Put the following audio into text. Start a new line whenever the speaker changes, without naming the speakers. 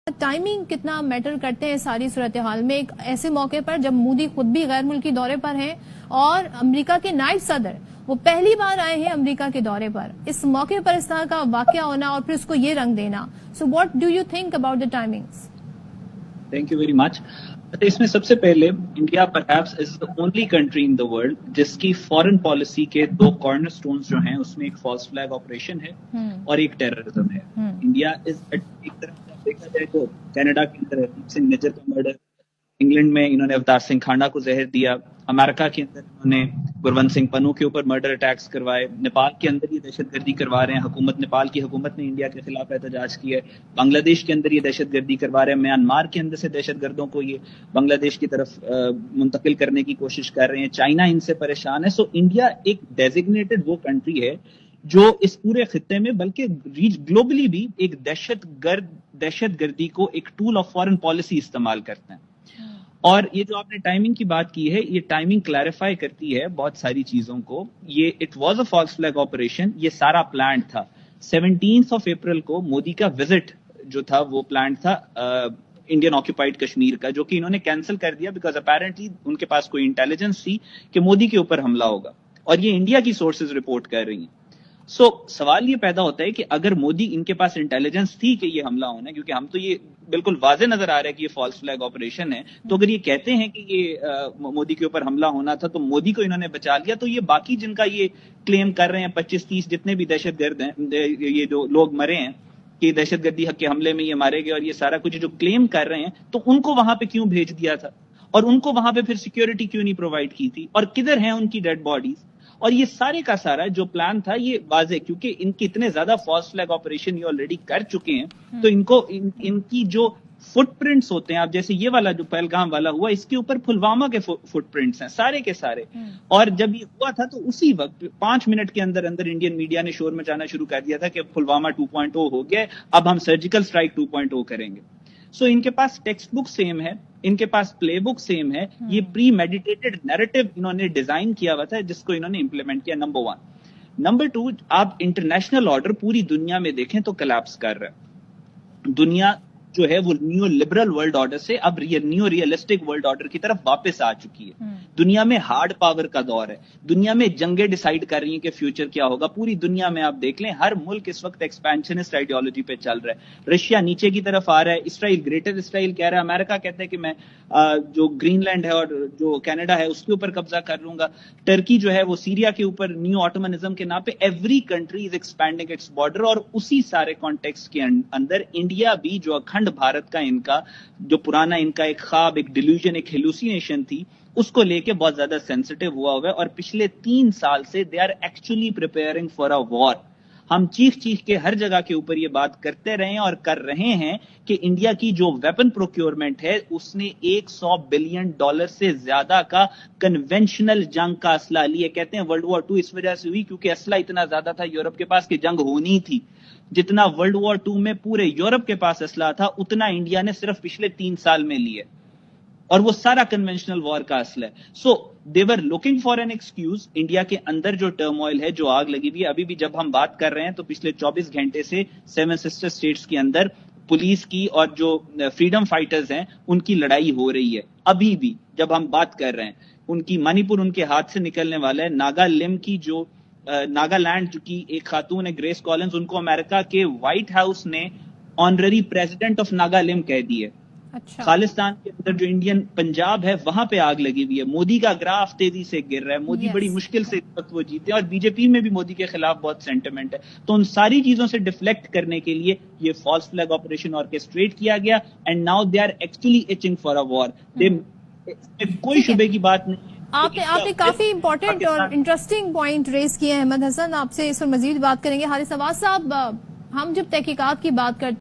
Timing कितना matter करते हैं सारी सूरत-ए-हाल में, एक ऐसे मौके पर जब मोदी खुद भी गैर मुल्की दौरे पर हैं और अमेरिका के नायब सदर वो पहली बार आए हैं अमेरिका के दौरे पर, इस मौके पर इस तरह का वाकया होना और फिर उसको ये रंग देना. So what do you think about the timings?
Thank you very much. इसमें सबसे पहले India perhaps is the only country in the world जिसकी फॉरेन पॉलिसी के दो कॉर्नरस्टोन्स जो हैं उसमें एक फॉल्स फ्लैग ऑपरेशन है और एक टेररिज्म है. इंडिया इज एक तरफ देखा जाए तो कनाडा के अंदर हरदीप सिंह निज्जर का मर्डर, इंग्लैंड में इन्होंने अवतार सिंह खांडा को जहर दिया, अमेरिका के अंदर इन्होंने गुरवंत सिंह पन्नू के ऊपर मर्डर अटैक्स करवाए, नेपाल के अंदर ये दहशतगर्दी करवा रहे हैं, नेपाल की हुकूमत ने इंडिया के खिलाफ एहतजाज किया है, बांग्लादेश के अंदर ये दहशतगर्दी करवा रहे हैं, म्यांमार के अंदर से दहशतगर्दों को ये बांग्लादेश की तरफ मुंतकिल करने की कोशिश कर रहे हैं, चाइना इनसे परेशान है. सो इंडिया एक डेजिग्नेटेड वो कंट्री है जो इस पूरे खित्ते में बल्कि ग्लोबली भी एक दहशतगर्दी को एक टूल ऑफ फॉरेन पॉलिसी इस्तेमाल करते हैं. और ये जो आपने टाइमिंग की बात की है, ये टाइमिंग क्लैरिफाई करती है बहुत सारी चीजों को. ये it was a false flag operation, ये सारा प्लान था. 17 अप्रैल को मोदी का विजिट जो था वो प्लान था इंडियन ऑक्यूपाइड कश्मीर का, जो कि इन्होंने कैंसिल कर दिया बिकॉज अपेरेंटली उनके पास कोई इंटेलिजेंस थी कि मोदी के ऊपर हमला होगा, और ये इंडिया की सोर्सेज रिपोर्ट कर रही हैं. सो सवाल ये पैदा होता है कि अगर मोदी इनके पास इंटेलिजेंस थी कि ये हमला होना है, क्योंकि हम तो ये बिल्कुल वाज़ेह नजर आ रहा है कि ये फॉल्स फ्लैग ऑपरेशन है, तो अगर ये कहते हैं कि ये मोदी के ऊपर हमला होना था तो मोदी को इन्होंने बचा लिया, तो ये बाकी जिनका ये क्लेम कर रहे हैं 25-30 जितने भी दहशतगर्द हैं, ये जो लोग मरे हैं कि दहशतगर्दी के हमले में ये मारे गए और ये सारा कुछ जो क्लेम कर रहे हैं, तो उनको वहां पे क्यों भेज दिया था और उनको वहां पे फिर सिक्योरिटी क्यों नहीं प्रोवाइड की थी और किधर हैं उनकी डेड बॉडीज. और ये सारे का सारा जो प्लान था ये वाजे, क्योंकि इनके इतने ज्यादा फॉल्स फ्लैग ऑपरेशन ये ऑलरेडी कर चुके हैं, तो इनको इनकी जो फुटप्रिंट्स होते हैं, आप जैसे ये वाला जो पहलगाम वाला हुआ, इसके ऊपर पुलवामा के फुटप्रिंट्स हैं सारे के सारे. और जब ये हुआ था तो उसी वक्त 5 मिनट के अंदर अंदर इंडियन मीडिया ने शोर मचाना शुरू कर दिया था कि पुलवामा 2.0 हो गया, अब हम सर्जिकल स्ट्राइक 2.0 करेंगे. सो इनके पास टेक्स्ट बुक सेम है, इनके पास प्ले बुक सेम है, ये प्री मेडिटेटेड नैरेटिव इन्होंने डिजाइन किया हुआ था जिसको इन्होंने इंप्लीमेंट किया. नंबर 1. नंबर 2, आप इंटरनेशनल ऑर्डर पूरी दुनिया में देखें तो कोलैप्स कर रहा है. दुनिया जो है वो न्यू लिबरल वर्ल्ड ऑर्डर से अब न्यू रियलिस्टिक वर्ल्ड ऑर्डर की तरफ वापस आ चुकी है. दुनिया में हार्ड पावर का दौर है, दुनिया में जंगें डिसाइड कर रही हैं कि फ्यूचर क्या होगा. पूरी दुनिया में आप देख लें, हर मुल्क इस वक्त एक्सपेंशनिस्ट आइडियोलॉजी पे चल रहा है. रशिया नीचे की तरफ आ रहा है, इसराइल ग्रेटर इसराइल कह रहा है, अमेरिका कहता है कि मैं जो ग्रीनलैंड है और जो कनाडा है उसके ऊपर कब्जा कर लूंगा. टर्की जो है वो सीरिया के ऊपर न्यू ऑटोमनिज्म के नाम पे every country is expanding its border. और उसी सारे कॉन्टेक्स्ट के अंदर इंडिया भी, जो अखंड भारत का इनका जो पुराना इनका एक ख्वाब, एक डिल्यूजन, एक हेलुसिनेशन थी, उसको लेके बहुत ज्यादा सेंसिटिव हुआ है. और पिछले 3 साल से they are actually preparing for a war. हम चीख के हर जगह के ऊपर ये बात करते रहे और कर रहे हैं कि इंडिया की जो वेपन प्रोक्योरमेंट है उसने $100 बिलियन से ज्यादा का कन्वेंशनल जंग का असला लिया. कहते हैं वर्ल्ड वॉर 2 इस वजह से हुई क्योंकि असला इतना ज्यादा था यूरोप के पास कि जंग होनी थी. जितना वर्ल्ड वॉर 2 में पूरे यूरोप के पास असला था उतना इंडिया ने सिर्फ पिछले 3 साल में लिया, और वो सारा कन्वेंशनल वॉर का असला है. So they were looking for an excuse. India के अंदर जो टर्मोइल है, जो आग लगी हुई है, अभी भी जब हम बात कर रहे हैं तो पिछले 24 घंटे से 7 सिस्टर स्टेट्स के अंदर पुलिस की और जो फ्रीडम फाइटर्स हैं उनकी लड़ाई हो रही है. अभी भी जब हम बात कर रहे हैं, उनकी मणिपुर उनके हाथ से निकलने वाला है. नागालैंड की जो नागालैंड की एक खातून है ग्रेस कॉलिंस, उनको अमेरिका के व्हाइट हाउस ने ऑनररी प्रेसिडेंट ऑफ नागालैंड कह दी है. अच्छा. खालिस्तान के अंदर जो इंडियन पंजाब है वहां पे आग लगी हुई है. मोदी का ग्राफ तेजी से गिर रहा है. मोदी बड़ी मुश्किल से इस वक्त वो जीते हैं, और बीजेपी में भी मोदी के खिलाफ बहुत सेंटिमेंट है. तो उन सारी चीजों से डिफ्लेक्ट करने के लिए ये फॉल्स फ्लैग ऑपरेशन ऑर्केस्ट्रेट किया गया, and now they are actually itching for a war. कोई शुबे की बात नहीं.
आपने काफी इंपॉर्टेंट और इंटरेस्टिंग पॉइंट रेज किए हैं अहमद हसन. आपसे इस पर मजीद बात करेंगे. हारिस नवाज साहब, हम जब तहकीकात की बात करते